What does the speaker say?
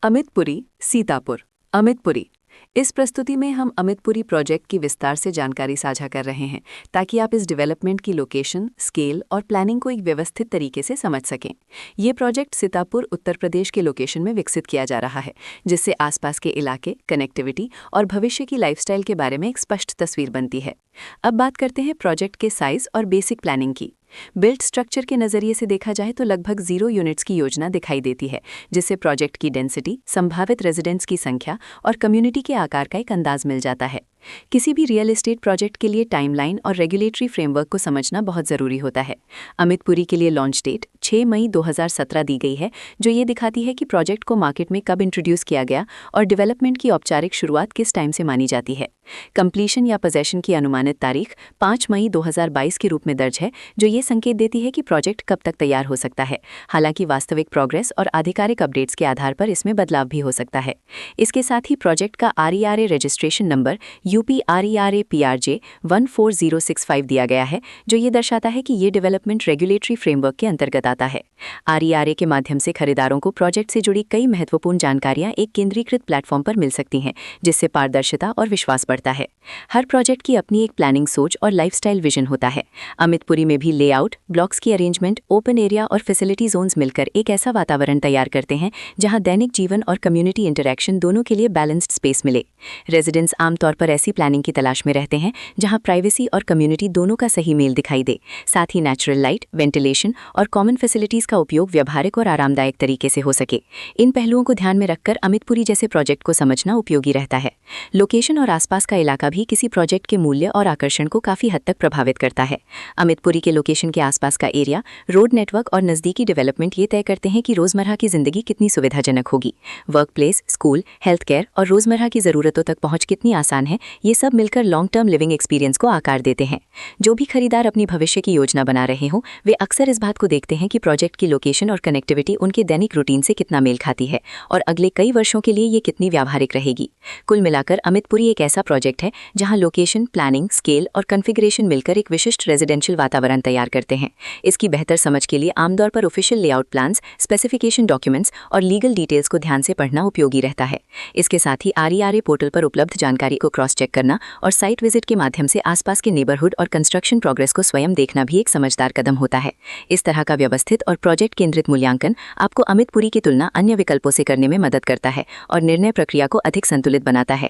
अमितपुरी, सीतापुर। अमितपुरी। इस प्रस्तुति में हम अमितपुरी प्रोजेक्ट की विस्तार से जानकारी साझा कर रहे हैं ताकि आप इस डेवलपमेंट की लोकेशन, स्केल और प्लानिंग को एक व्यवस्थित तरीके से समझ सकें। ये प्रोजेक्ट सीतापुर, उत्तर प्रदेश के लोकेशन में विकसित किया जा रहा है, जिससे आसपास के इलाके, कनेक्टिविटी और भविष्य की लाइफस्टाइल के बारे में एक स्पष्ट तस्वीर बनती है। अब बात करते हैं प्रोजेक्ट के साइज और बेसिक प्लानिंग की। बिल्ट स्ट्रक्चर के नज़रिए से देखा जाए तो लगभग 0 यूनिट्स की योजना दिखाई देती है, जिससे प्रोजेक्ट की डेंसिटी, संभावित रेजिडेंट्स की संख्या और कम्युनिटी के आकार का एक अंदाज मिल जाता है। किसी भी रियल एस्टेट प्रोजेक्ट के लिए टाइमलाइन और रेगुलेटरी फ्रेमवर्क को समझना बहुत ज़रूरी होता है। अमितपुरी के लिए लॉन्च डेट 6 मई 2017 दी गई है, जो ये दिखाती है कि प्रोजेक्ट को मार्केट में कब इंट्रोड्यूस किया गया और डेवलपमेंट की औपचारिक शुरुआत किस टाइम से मानी जाती है। कंप्लीशन या पोजेशन की अनुमानित तारीख 5 मई 2022 के रूप में दर्ज है, जो ये संकेत देती है कि प्रोजेक्ट कब तक तैयार हो सकता है। हालांकि वास्तविक प्रोग्रेस और आधिकारिक अपडेट्स के आधार पर इसमें बदलाव भी हो सकता है। इसके साथ ही प्रोजेक्ट का RERA registration number UPRERA PRJ 14065 दिया गया है, जो ये दर्शाता है कि ये डेवलपमेंट रेगुलेटरी फ्रेमवर्क के अंतर्गत आता है। RERA के माध्यम से खरीदारों को प्रोजेक्ट से जुड़ी कई महत्वपूर्ण जानकारियां एक केंद्रीकृत प्लेटफॉर्म पर मिल सकती हैं, जिससे पारदर्शिता और विश्वास बढ़ता है। हर प्रोजेक्ट की अपनी एक प्लानिंग सोच और लाइफस्टाइल विजन होता है। अमितपुरी में भी लेआउट, ब्लॉक्स की अरेंजमेंट, ओपन एरिया और फैसिलिटी जोन्स मिलकर एक ऐसा वातावरण तैयार करते हैं जहां दैनिक जीवन और कम्युनिटी इंटरैक्शन दोनों के लिए बैलेंस्ड स्पेस मिले। रेजिडेंट्स आमतौर पर ऐसी प्लानिंग की तलाश में रहते हैं जहां प्राइवेसी और कम्युनिटी दोनों का सही मेल दिखाई दे। साथ ही नेचुरल लाइट, वेंटिलेशन और कॉमन फैसिलिटीज का उपयोग व्यावहारिक और आरामदायक तरीके से हो सके। इन पहलुओं को ध्यान में रखकर अमितपुरी जैसे प्रोजेक्ट को समझना उपयोगी रहता है। लोकेशन और आसपास का इलाका भी किसी प्रोजेक्ट के मूल्य और आकर्षण को काफी हद तक प्रभावित करता है। अमितपुरी के लोकेशन के आसपास का एरिया, रोड नेटवर्क और नजदीकी डेवलपमेंट ये तय करते हैं कि रोजमर्रा की जिंदगी कितनी सुविधाजनक होगी। Work place, school, health care और रोजमर्रा की जरूरतों तक पहुंच कितनी आसान है, ये सब मिलकर लॉन्ग टर्म लिविंग एक्सपीरियंस को आकार देते हैं। जो भी खरीदार अपनी भविष्य की योजना बना रहे हों, वे अक्सर इस बात को देखते हैं कि प्रोजेक्ट की लोकेशन और कनेक्टिविटी उनके दैनिक रूटीन से कितना मेल खाती है और अगले कई वर्षों के लिए ये कितनी व्यावहारिक रहेगी। कुल मिलाकर अमितपुरी एक ऐसा प्रोजेक्ट है जहां लोकेशन, प्लानिंग, स्केल और कॉन्फ़िगरेशन मिलकर एक विशिष्ट रेजिडेंशियल वातावरण तैयार करते हैं। इसकी बेहतर समझ के लिए आमतौर पर official layout plans, specification documents और लीगल डिटेल्स को ध्यान से पढ़ना उपयोगी रहता है। इसके साथ ही RERA पोर्टल पर उपलब्ध जानकारी को क्रॉस चेक करना और साइट विजिट के माध्यम से आसपास के नेबरहुड और कंस्ट्रक्शन प्रोग्रेस को स्वयं देखना भी एक समझदार कदम होता है। इस तरह का व्यवस्थित और प्रोजेक्ट केंद्रित मूल्यांकन आपको अमितपुरी की तुलना अन्य विकल्पों से करने में मदद करता है और निर्णय प्रक्रिया को अधिक संतुलित बनाता है।